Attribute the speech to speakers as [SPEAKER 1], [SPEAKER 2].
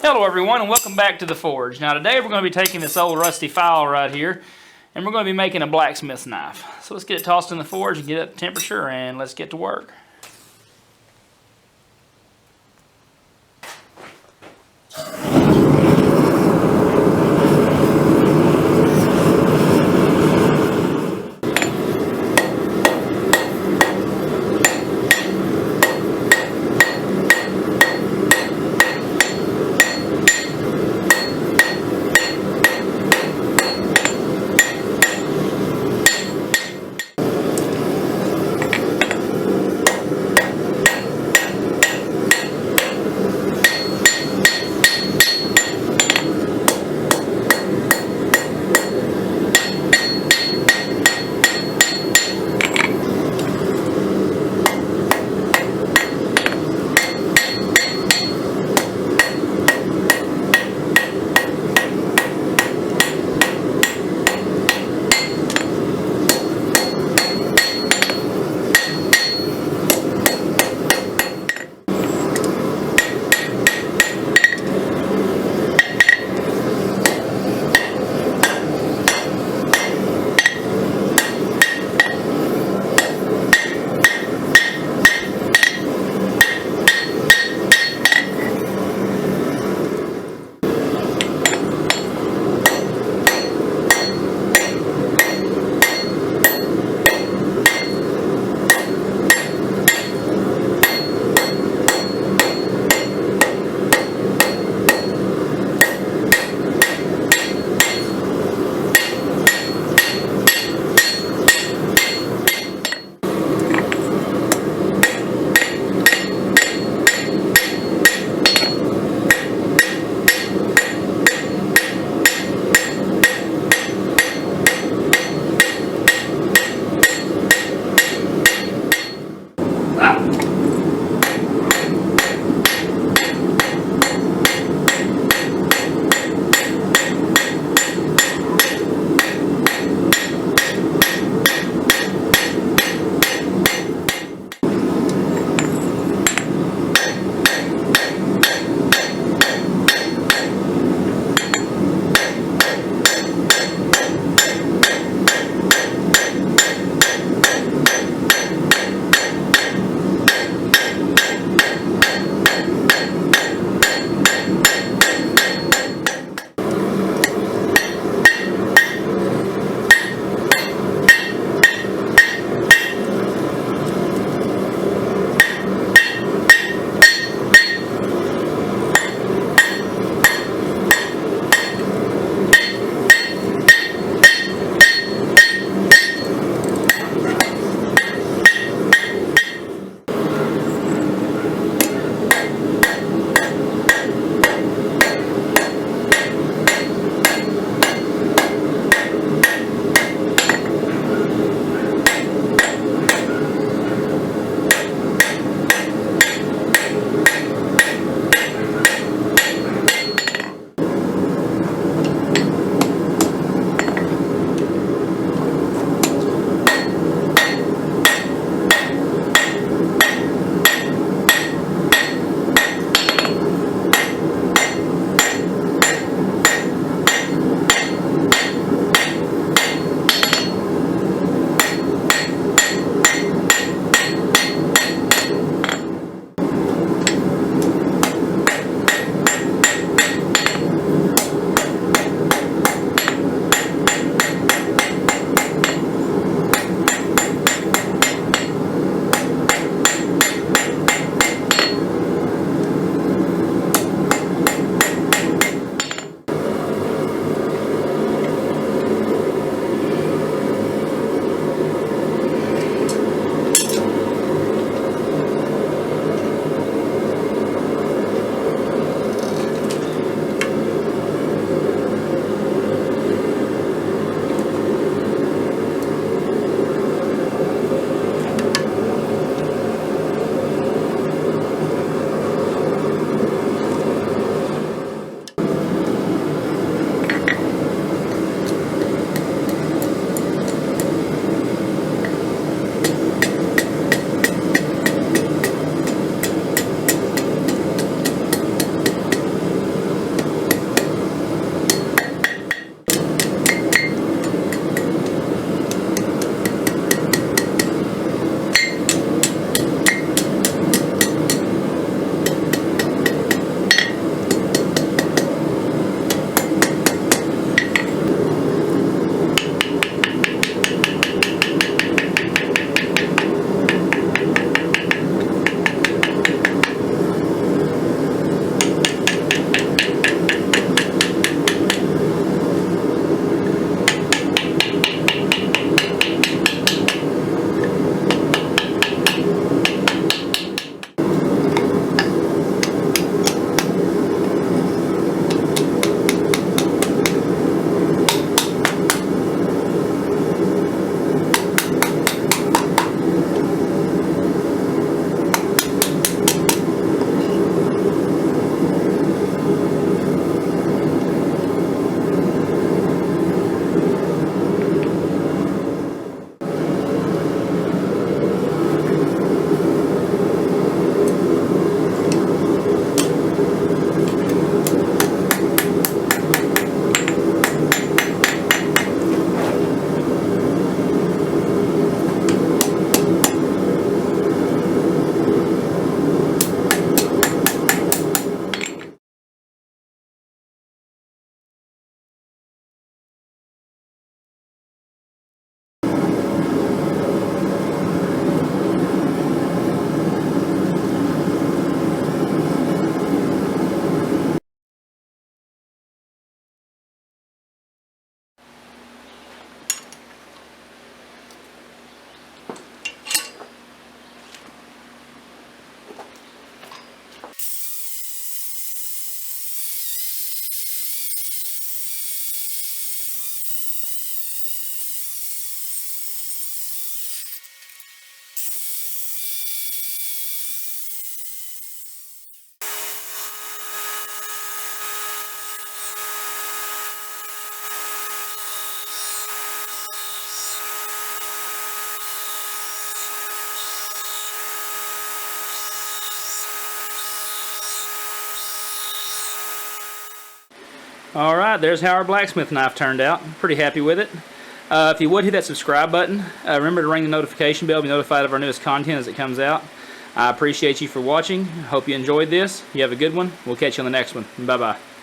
[SPEAKER 1] Hello everyone and welcome back to the forge. Now today we're going to be taking this old rusty file right here and we're going to be making a blacksmith knife. So let's get it tossed in the forge and get up the temperature and let's get to work. Alright, there's how our blacksmith knife turned out. Pretty happy with it. If you would, hit that subscribe button. Remember to ring the notification bell to be notified of our newest content as it comes out. I appreciate you for watching. Hope you enjoyed this. You have a good one. We'll catch you on the next one. Bye-bye.